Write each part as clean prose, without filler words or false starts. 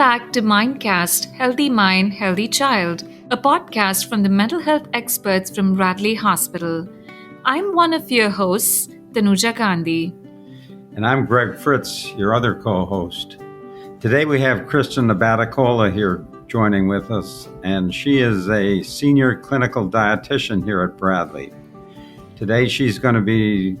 back to Mindcast, Healthy Mind, Healthy Child, a podcast from the mental health experts from Radley Hospital. I'm one of your hosts, Tanuja Gandhi. And I'm Greg Fritz, your other co-host. Today we have Kristen Abatecola here joining with us, and she is a senior clinical dietitian here at Bradley. Today she's going to be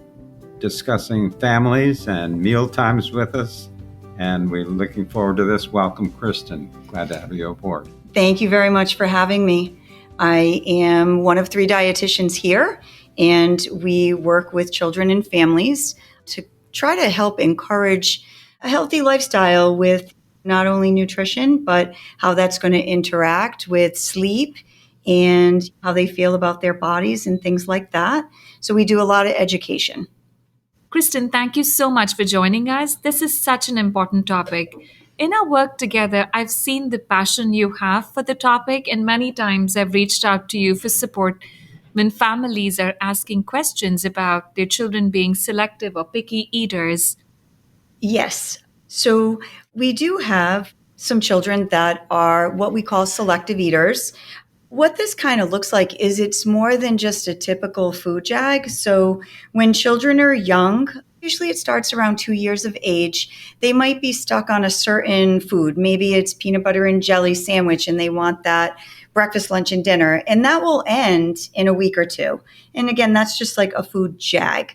discussing families and mealtimes with us, and we're looking forward to this. Welcome, Kristen. Glad to have you aboard. Thank you very much for having me. I am one of 3 dietitians here, and we work with children and families to try to help encourage a healthy lifestyle with not only nutrition, but how that's going to interact with sleep and how they feel about their bodies and things like that. So we do a lot of education. Kristen, thank you so much for joining us. This is such an important topic. In our work together, I've seen the passion you have for the topic, and many times I've reached out to you for support when families are asking questions about their children being selective or picky eaters. Yes. So we do have some children that are what we call selective eaters. What this kind of looks like is it's more than just a typical food jag. So when children are young, usually it starts around 2 years of age, they might be stuck on a certain food. Maybe it's peanut butter and jelly sandwich and they want that breakfast, lunch, and dinner. And that will end in a week or 2. And again, that's just like a food jag.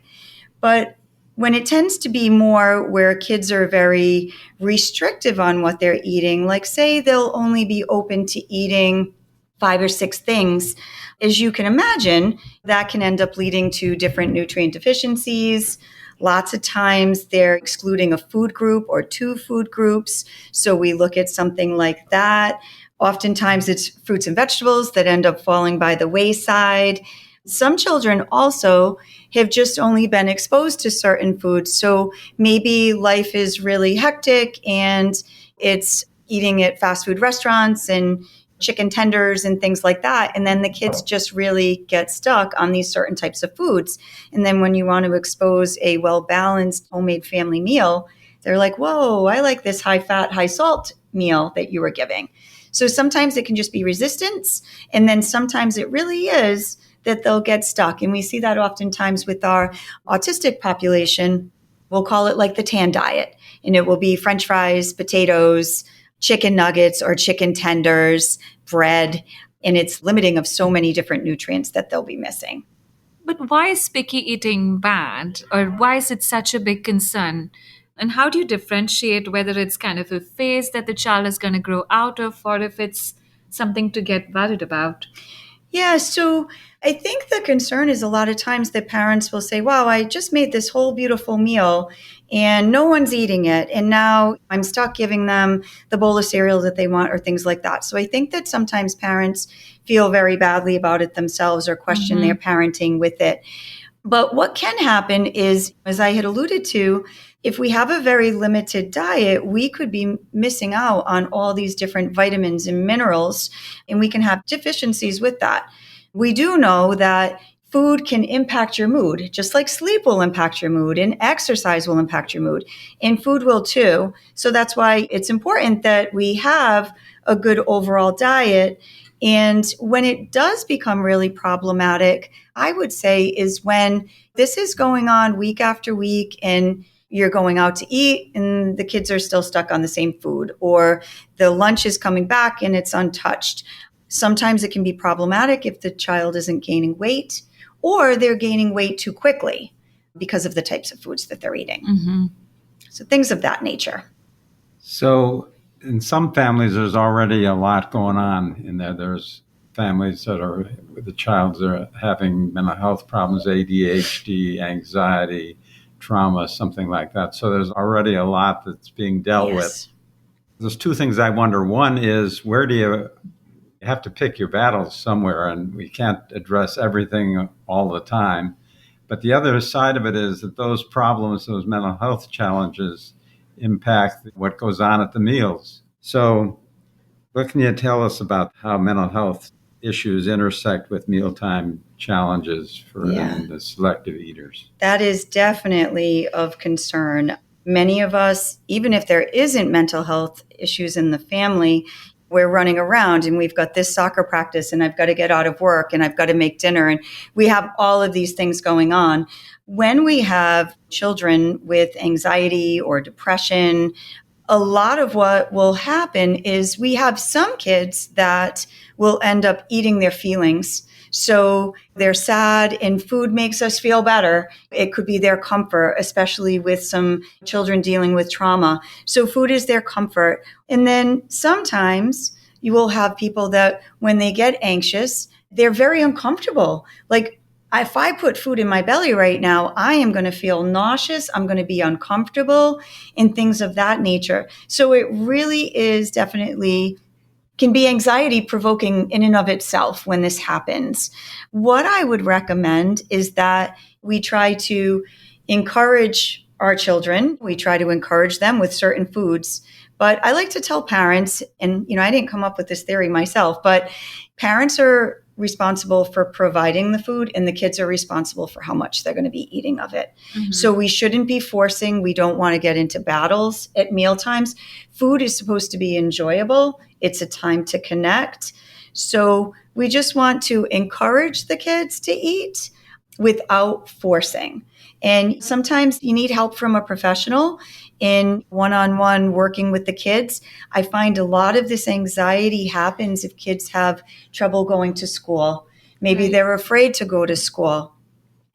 But when it tends to be more where kids are very restrictive on what they're eating, like say they'll only be open to eating 5 or 6 things, as you can imagine, that can end up leading to different nutrient deficiencies. Lots of times they're excluding a food group or 2 food groups. So we look at something like that. Oftentimes it's fruits and vegetables that end up falling by the wayside. Some children also have just only been exposed to certain foods. So maybe life is really hectic and it's eating at fast food restaurants and chicken tenders and things like that. And then the kids just really get stuck on these certain types of foods. And then when you want to expose a well-balanced homemade family meal, they're like, whoa, I like this high fat, high salt meal that you were giving. So sometimes it can just be resistance. And then sometimes it really is that they'll get stuck. And we see that oftentimes with our autistic population. We'll call it like the tan diet. And it will be French fries, potatoes, chicken nuggets or chicken tenders, bread, and it's limiting of so many different nutrients that they'll be missing. But why is picky eating bad, or why is it such a big concern? And how do you differentiate whether it's kind of a phase that the child is going to grow out of, or if it's something to get worried about? Yeah, so I think the concern is a lot of times that parents will say, wow, I just made this whole beautiful meal and no one's eating it. And now I'm stuck giving them the bowl of cereal that they want or things like that. So I think that sometimes parents feel very badly about it themselves or question their parenting with it. But what can happen is, as I had alluded to, if we have a very limited diet, we could be missing out on all these different vitamins and minerals, and we can have deficiencies with that. We do know that food can impact your mood, just like sleep will impact your mood and exercise will impact your mood, and food will too. So that's why it's important that we have a good overall diet. And when it does become really problematic, I would say is when this is going on week after week and you're going out to eat and the kids are still stuck on the same food, or the lunch is coming back and it's untouched. Sometimes it can be problematic if the child isn't gaining weight or they're gaining weight too quickly because of the types of foods that they're eating. So things of that nature. So in some families, there's already a lot going on in there. There's families that are, the child are having mental health problems, ADHD, anxiety, trauma, something like that. So there's already a lot that's being dealt with. There's 2 things I wonder. One is, where do you have to pick your battles somewhere, and we can't address everything all the time. But the other side of it is that those problems, those mental health challenges, impact what goes on at the meals. So what can you tell us about how mental health issues intersect with mealtime challenges for the selective eaters? That is definitely of concern. many of us, even if there isn't mental health issues in the family, we're running around and we've got this soccer practice and I've got to get out of work and I've got to make dinner. And we have all of these things going on. When we have children with anxiety or depression, a lot of what will happen is we have some kids that will end up eating their feelings. So they're sad and food makes us feel better. It could be their comfort, especially with some children dealing with trauma. So food is their comfort. And then sometimes you will have people that when they get anxious, they're very uncomfortable. Like, if I put food in my belly right now, I am going to feel nauseous. I'm going to be uncomfortable and things of that nature. So it really is definitely can be anxiety provoking in and of itself when this happens. What I would recommend is that we try to encourage our children. We try to encourage them with certain foods. But I like to tell parents, and I didn't come up with this theory myself, but parents are responsible for providing the food and the kids are responsible for how much they're going to be eating of it. Mm-hmm. So we shouldn't be forcing. We don't want to get into battles at meal times. Food is supposed to be enjoyable. It's a time to connect. So we just want to encourage the kids to eat without forcing. And sometimes you need help from a professional in one-on-one working with the kids. I find a lot of this anxiety happens if kids have trouble going to school. Maybe right. They're afraid to go to school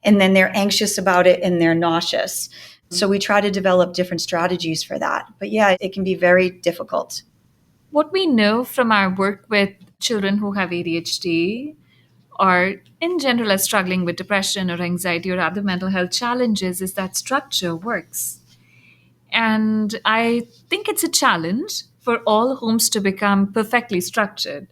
and then they're anxious about it and they're nauseous. So we try to develop different strategies for that. But yeah, it can be very difficult. What we know from our work with children who have ADHD or in general are struggling with depression or anxiety or other mental health challenges is that structure works. And I think it's a challenge for all homes to become perfectly structured.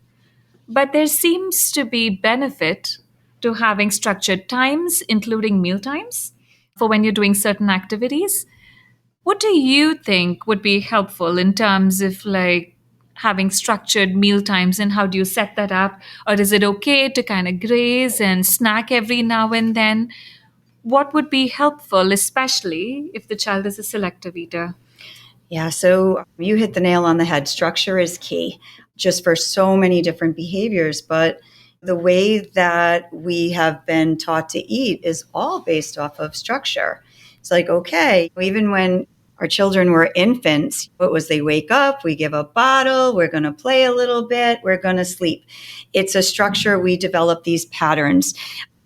But there seems to be benefit to having structured times, including meal times, for when you're doing certain activities. What do you think would be helpful in terms of like having structured meal times, and how do you set that up? Or is it okay to kind of graze and snack every now and then? What would be helpful, especially if the child is a selective eater? Yeah, so you hit the nail on the head. Structure is key just for so many different behaviors. But the way that we have been taught to eat is all based off of structure. It's like, okay, even when our children were infants, what was they wake up, we give a bottle, we're going to play a little bit, we're going to sleep. It's a structure. We develop these patterns.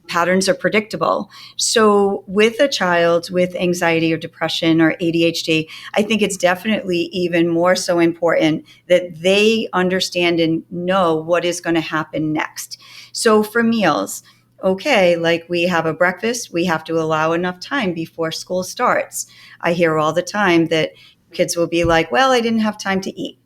Patterns are predictable. So with a child with anxiety or depression or ADHD, I think it's definitely even more so important that they understand and know what is going to happen next. So for meals, okay, like we have a breakfast, we have to allow enough time before school starts. I hear all the time that kids will be like, well, I didn't have time to eat.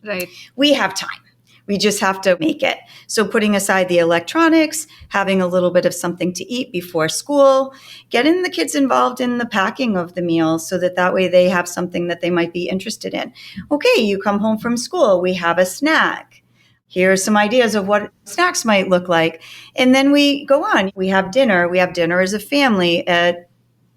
Right. We have time. We just have to make it. So putting aside the electronics, having a little bit of something to eat before school, getting the kids involved in the packing of the meals so that way they have something that they might be interested in. Okay, you come home from school, we have a snack. Here are some ideas of what snacks might look like. And then we go on. We have dinner. We have dinner as a family at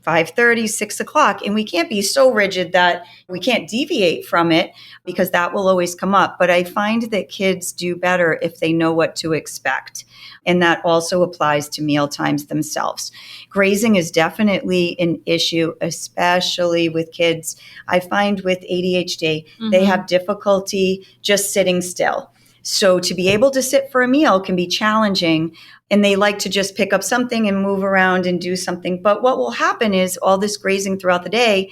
5:30, 6 o'clock. And we can't be so rigid that we can't deviate from it because that will always come up. But I find that kids do better if they know what to expect. And that also applies to meal times themselves. Grazing is definitely an issue, especially with kids. I find with ADHD, they have difficulty just sitting still. So to be able to sit for a meal can be challenging. And they like to just pick up something and move around and do something. But what will happen is all this grazing throughout the day,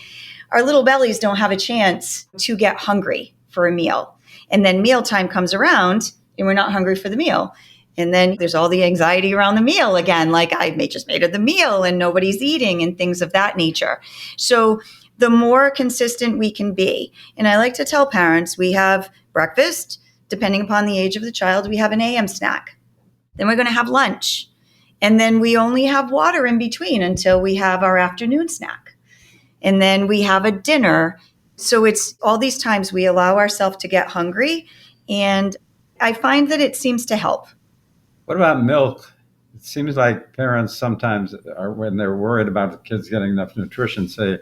our little bellies don't have a chance to get hungry for a meal. And then mealtime comes around and we're not hungry for the meal. And then there's all the anxiety around the meal again, like I just made the meal and nobody's eating and things of that nature. So the more consistent we can be. And I like to tell parents, we have breakfast. Depending upon the age of the child, we have an AM snack. Then we're going to have lunch. And then we only have water in between until we have our afternoon snack. And then we have a dinner. So it's all these times we allow ourselves to get hungry. And I find that it seems to help. What about milk? It seems like parents sometimes are, when they're worried about the kids getting enough nutrition, say,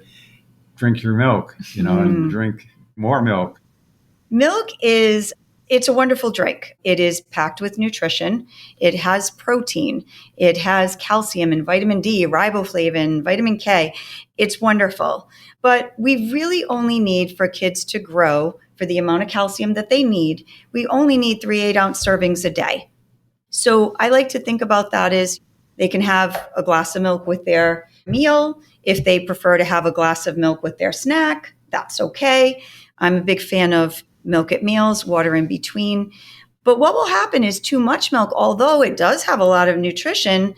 drink your milk, and drink more milk. Milk it's a wonderful drink. It is packed with nutrition. It has protein. It has calcium and vitamin D, riboflavin, vitamin K. It's wonderful. But we really only need for kids to grow for the amount of calcium that they need. We only need 3 8-ounce servings a day. So I like to think about that as they can have a glass of milk with their meal. If they prefer to have a glass of milk with their snack, that's okay. I'm a big fan of milk at meals, water in between. But what will happen is too much milk, although it does have a lot of nutrition,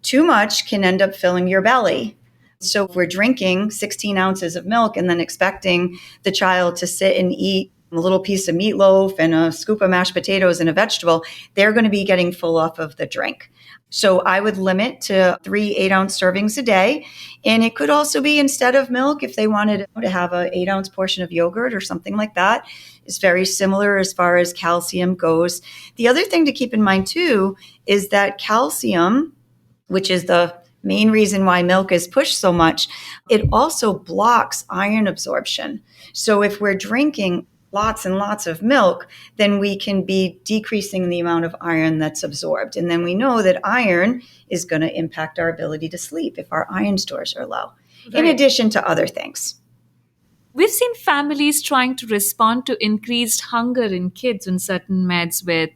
too much can end up filling your belly. So if we're drinking 16 ounces of milk and then expecting the child to sit and eat a little piece of meatloaf and a scoop of mashed potatoes and a vegetable, they're going to be getting full off of the drink. So I would limit to 3 8-ounce servings a day. And it could also be, instead of milk, if they wanted to have an 8-ounce portion of yogurt or something like that. It's very similar as far as calcium goes. The other thing to keep in mind too is that calcium, which is the main reason why milk is pushed so much, it also blocks iron absorption. So if we're drinking lots and lots of milk, then we can be decreasing the amount of iron that's absorbed. And then we know that iron is going to impact our ability to sleep if our iron stores are low, in addition to other things. We've seen families trying to respond to increased hunger in kids on certain meds with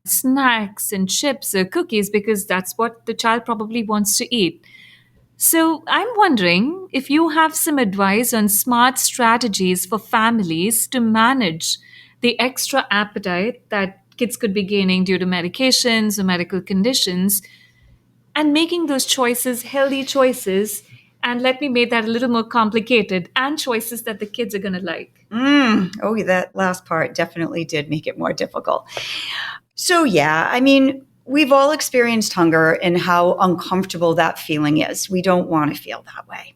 snacks and chips or cookies because that's what the child probably wants to eat. So I'm wondering if you have some advice on smart strategies for families to manage the extra appetite that kids could be gaining due to medications or medical conditions and making those choices healthy choices. And let me make that a little more complicated, and choices that the kids are going to like. Oh, that last part definitely did make it more difficult. So yeah, I mean, we've all experienced hunger and how uncomfortable that feeling is. We don't want to feel that way.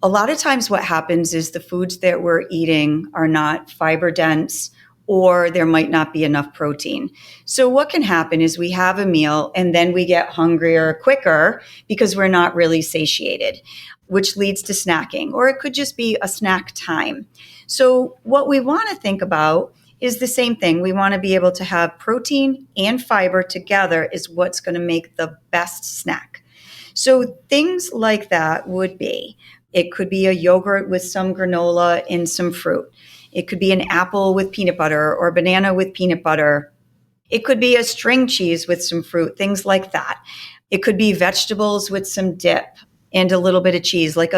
A lot of times what happens is the foods that we're eating are not fiber dense, or there might not be enough protein. So what can happen is we have a meal and then we get hungrier quicker because we're not really satiated, which leads to snacking, or it could just be a snack time. So what we want to think about is the same thing. We want to be able to have protein and fiber together is what's going to make the best snack. So things like that would be, it could be a yogurt with some granola and some fruit. It could be an apple with peanut butter or banana with peanut butter. It could be a string cheese with some fruit, things like that. It could be vegetables with some dip and a little bit of cheese, like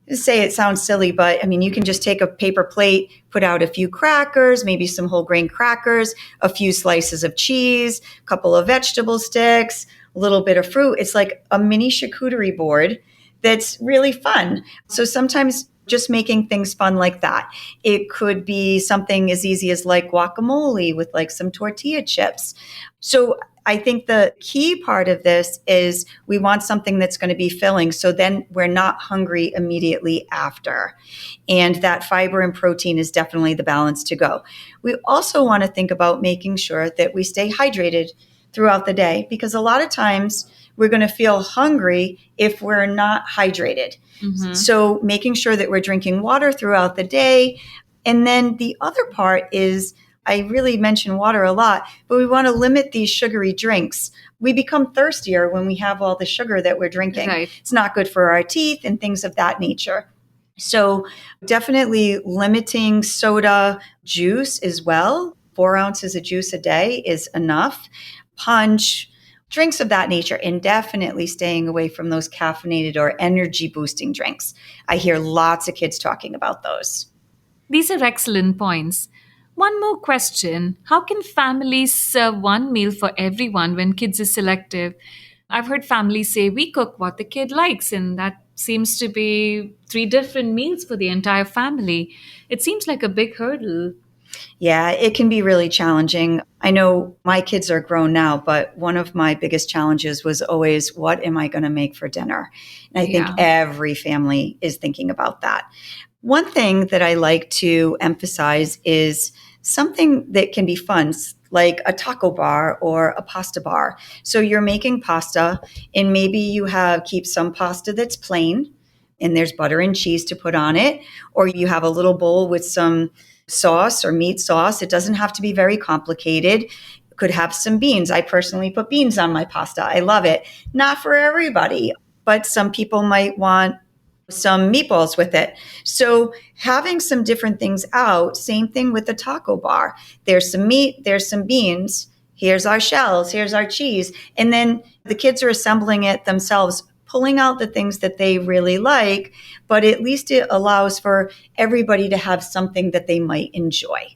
say it sounds silly, but I mean, you can just take a paper plate, put out a few crackers, maybe some whole grain crackers, a few slices of cheese, a couple of vegetable sticks, a little bit of fruit. It's like a mini charcuterie board that's really fun. So sometimes just making things fun like that. It could be something as easy as like guacamole with like some tortilla chips. So I think the key part of this is we want something that's going to be filling. So then we're not hungry immediately after. And that fiber and protein is definitely the balance to go. We also want to think about making sure that we stay hydrated throughout the day, because a lot of times we're going to feel hungry if we're not hydrated. Mm-hmm. So making sure that we're drinking water throughout the day. And then the other part is, I really mention water a lot, but we want to limit these sugary drinks. We become thirstier when we have all the sugar that we're drinking. Right. It's not good for our teeth and things of that nature. So definitely limiting soda, juice as well. 4 ounces of juice a day is enough. Punch, drinks of that nature, and definitely staying away from those caffeinated or energy boosting drinks. I hear lots of kids talking about those. These are excellent points. One more question. How can families serve one meal for everyone when kids are selective? I've heard families say we cook what the kid likes, and that seems to be 3 different meals for the entire family. It seems like a big hurdle. Yeah, it can be really challenging. I know my kids are grown now, but one of my biggest challenges was always, what am I going to make for dinner? And I think every family is thinking about that. One thing that I like to emphasize is something that can be fun, like a taco bar or a pasta bar. So you're making pasta, and maybe you keep some pasta that's plain, and there's butter and cheese to put on it, or you have a little bowl with some sauce or meat sauce. It doesn't have to be very complicated. Could have some beans. I personally put beans on my pasta. I love it. Not for everybody, but some people might want some meatballs with it. So having some different things out, same thing with the taco bar. There's some meat, there's some beans, here's our shells, here's our cheese. And then the kids are assembling it themselves, pulling out the things that they really like, but at least it allows for everybody to have something that they might enjoy.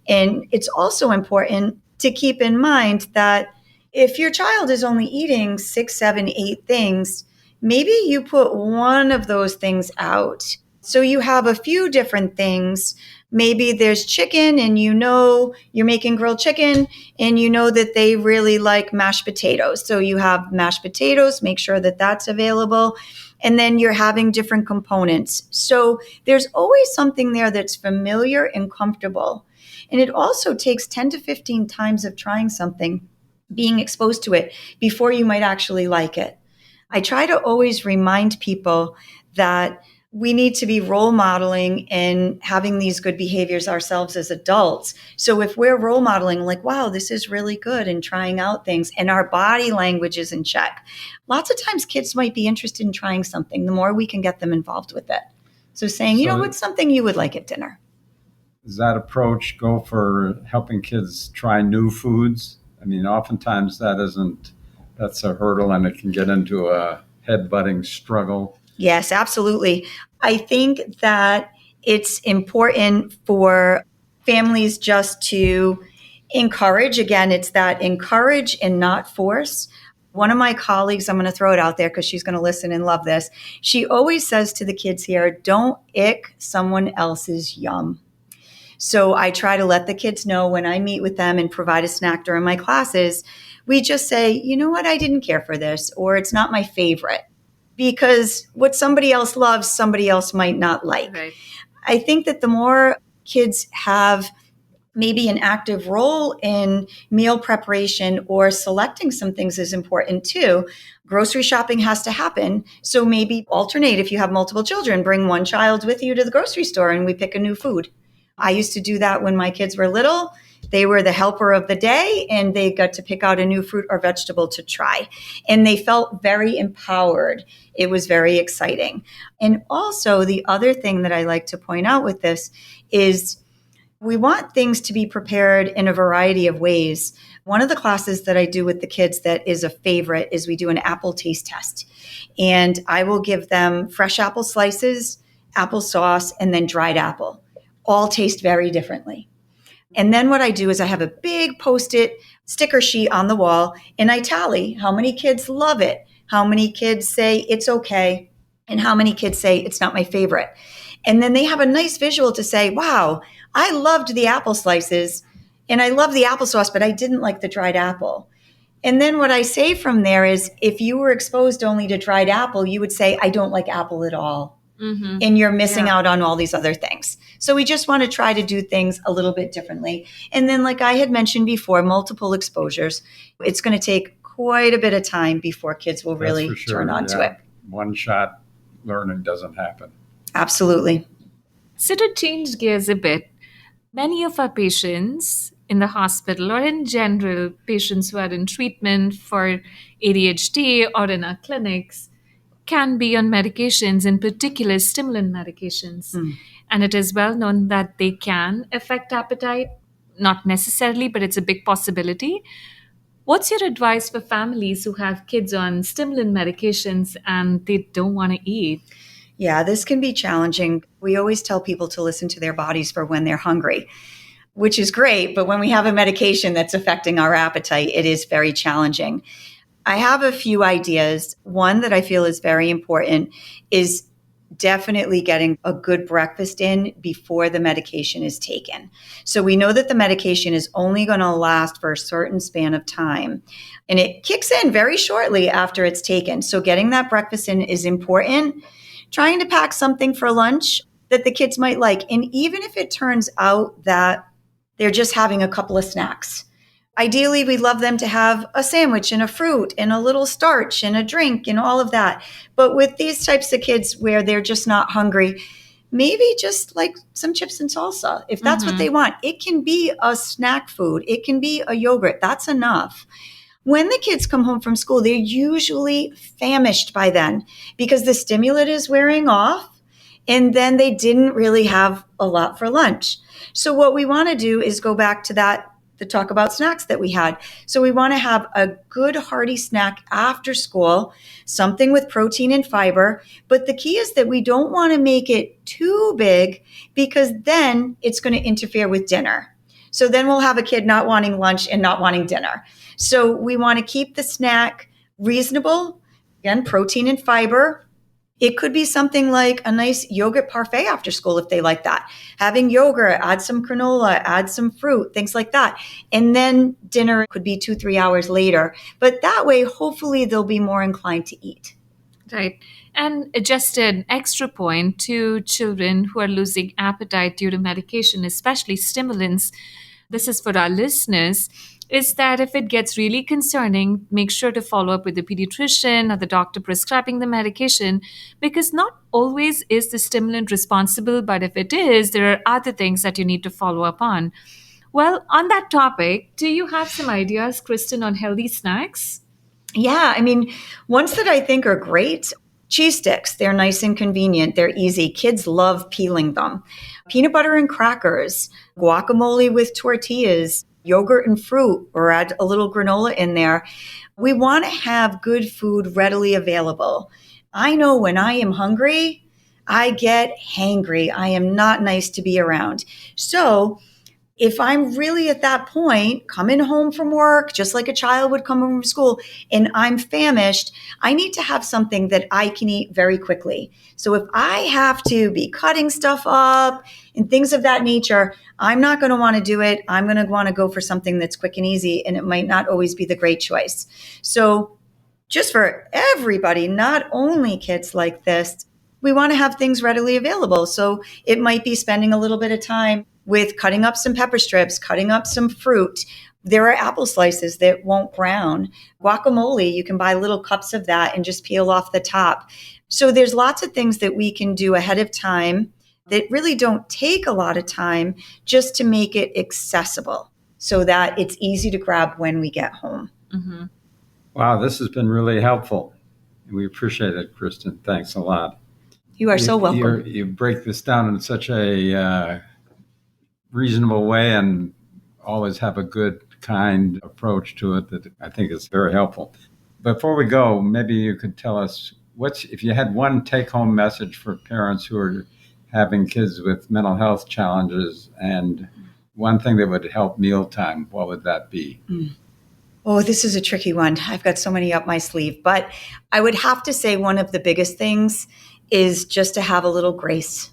And it's also important to keep in mind that if your child is only eating 6, 7, 8 things, maybe you put one of those things out. So you have a few different things. Maybe there's chicken and you know you're making grilled chicken and you know that they really like mashed potatoes. So you have mashed potatoes, make sure that that's available. And then you're having different components. So there's always something there that's familiar and comfortable. And it also takes 10 to 15 times of trying something, being exposed to it before you might actually like it. I try to always remind people that we need to be role modeling and having these good behaviors ourselves as adults. So if we're role modeling, like, wow, this is really good, and trying out things and our body language is in check, lots of times kids might be interested in trying something, the more we can get them involved with it. So saying, what's something you would like at dinner? Does that approach go for helping kids try new foods? I mean, oftentimes that's a hurdle, and it can get into a head-butting struggle. Yes, absolutely. I think that it's important for families just to encourage. Again, it's that encourage and not force. One of my colleagues, I'm going to throw it out there because she's going to listen and love this. She always says to the kids here, don't ick someone else's yum. So I try to let the kids know when I meet with them and provide a snack during my classes, we just say, you know what, I didn't care for this, or it's not my favorite. Because what somebody else loves, somebody else might not like. Right. I think that the more kids have maybe an active role in meal preparation or selecting some things is important too. Grocery shopping has to happen. So maybe alternate if you have multiple children, bring one child with you to the grocery store and we pick a new food. I used to do that when my kids were little. They were the helper of the day and they got to pick out a new fruit or vegetable to try. And they felt very empowered. It was very exciting. And also the other thing that I like to point out with this is we want things to be prepared in a variety of ways. One of the classes that I do with the kids that is a favorite is we do an apple taste test. And I will give them fresh apple slices, applesauce, and then dried apple. All taste very differently. And then what I do is I have a big Post-it sticker sheet on the wall and I tally how many kids love it, how many kids say it's okay, and how many kids say it's not my favorite. And then they have a nice visual to say, wow, I loved the apple slices and I love the applesauce, but I didn't like the dried apple. And then what I say from there is if you were exposed only to dried apple, you would say, I don't like apple at all. Mm-hmm. And you're missing out on all these other things. So we just want to try to do things a little bit differently. And then like I had mentioned before, multiple exposures. It's going to take quite a bit of time before kids will really turn on to it. One shot learning doesn't happen. Absolutely. So to change gears a bit, many of our patients in the hospital or in general, patients who are in treatment for ADHD or in our clinics can be on medications, in particular stimulant medications. And it is well known that they can affect appetite, not necessarily, but it's a big possibility. What's your advice for families who have kids on stimulant medications and they don't want to eat? Yeah, this can be challenging. We always tell people to listen to their bodies for when they're hungry, which is great. But when we have a medication that's affecting our appetite, it is very challenging. I have a few ideas. One that I feel is very important is definitely getting a good breakfast in before the medication is taken. So we know that the medication is only going to last for a certain span of time, and it kicks in very shortly after it's taken. So getting that breakfast in is important. Trying to pack something for lunch that the kids might like. And even if it turns out that they're just having a couple of snacks, Ideally, we love them to have a sandwich and a fruit and a little starch and a drink and all of that. But with these types of kids where they're just not hungry, maybe just like some chips and salsa, if that's what they want. It can be a snack food. It can be a yogurt. That's enough. When the kids come home from school, they're usually famished by then because the stimulant is wearing off and then they didn't really have a lot for lunch. So what we want to do is go back to the talk about snacks that we had. So we want to have a good hearty snack after school, something with protein and fiber. But the key is that we don't want to make it too big because then it's going to interfere with dinner. So then we'll have a kid not wanting lunch and not wanting dinner. So we want to keep the snack reasonable, again, protein and fiber. It could be something like a nice yogurt parfait after school if they like that. Having yogurt, add some granola, add some fruit, things like that. And then dinner could be 2-3 hours later. But that way, hopefully, they'll be more inclined to eat. Right. And just an extra point to children who are losing appetite due to medication, especially stimulants. This is for our listeners, is that if it gets really concerning, make sure to follow up with the pediatrician or the doctor prescribing the medication, because not always is the stimulant responsible, but if it is, there are other things that you need to follow up on. Well, on that topic, do you have some ideas, Kristen, on healthy snacks? Yeah, I mean, ones that I think are great, cheese sticks. They're nice and convenient. They're easy. Kids love peeling them. Peanut butter and crackers, guacamole with tortillas, yogurt and fruit, or add a little granola in there. We want to have good food readily available. I know when I am hungry, I get hangry. I am not nice to be around. So if I'm really at that point, coming home from work, just like a child would come home from school, and I'm famished, I need to have something that I can eat very quickly. So if I have to be cutting stuff up and things of that nature, I'm not going to want to do it. I'm going to want to go for something that's quick and easy, and it might not always be the great choice. So just for everybody, not only kids like this, we want to have things readily available. So it might be spending a little bit of time with cutting up some pepper strips, cutting up some fruit. There are apple slices that won't brown. Guacamole, you can buy little cups of that and just peel off the top. So there's lots of things that we can do ahead of time that really don't take a lot of time, just to make it accessible so that it's easy to grab when we get home. Mm-hmm. Wow, this has been really helpful. We appreciate it, Kristen. Thanks a lot. You are so welcome. You break this down in such a reasonable way and always have a good, kind approach to it that I think is very helpful. Before we go, maybe you could tell us if you had one take-home message for parents who are having kids with mental health challenges and one thing that would help mealtime, what would that be? Oh, this is a tricky one. I've got so many up my sleeve, but I would have to say one of the biggest things is just to have a little grace.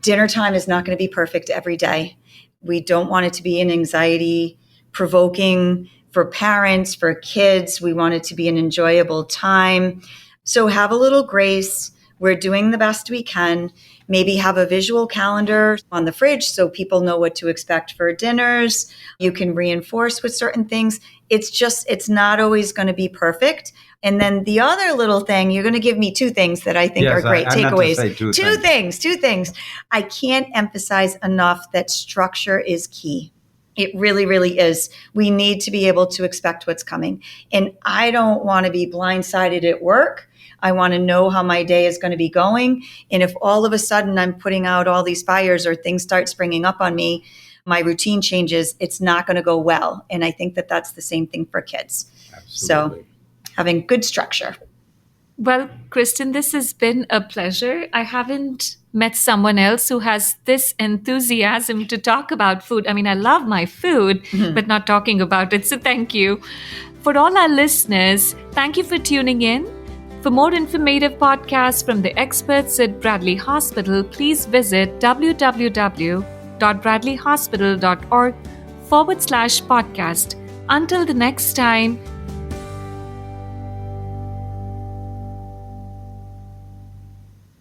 Dinner time is not going to be perfect every day. We don't want it to be an anxiety provoking for parents, for kids. We want it to be an enjoyable time. So have a little grace. We're doing the best we can. Maybe have a visual calendar on the fridge so people know what to expect for dinners. You can reinforce with certain things. It's not always going to be perfect. And then the other little thing, you're going to give me two things that I think are great takeaways. Two things. I can't emphasize enough that structure is key. It really, really is. We need to be able to expect what's coming. And I don't want to be blindsided at work. I want to know how my day is going to be going. And if all of a sudden I'm putting out all these fires or things start springing up on me, my routine changes, it's not going to go well. And I think that that's the same thing for kids. Absolutely. So having good structure. Well, Kristen, this has been a pleasure. I haven't met someone else who has this enthusiasm to talk about food. I mean, I love my food, but not talking about it. So thank you. For all our listeners, thank you for tuning in. For more informative podcasts from the experts at Bradley Hospital, please visit www.bradleyhospital.org/podcast. Until the next time,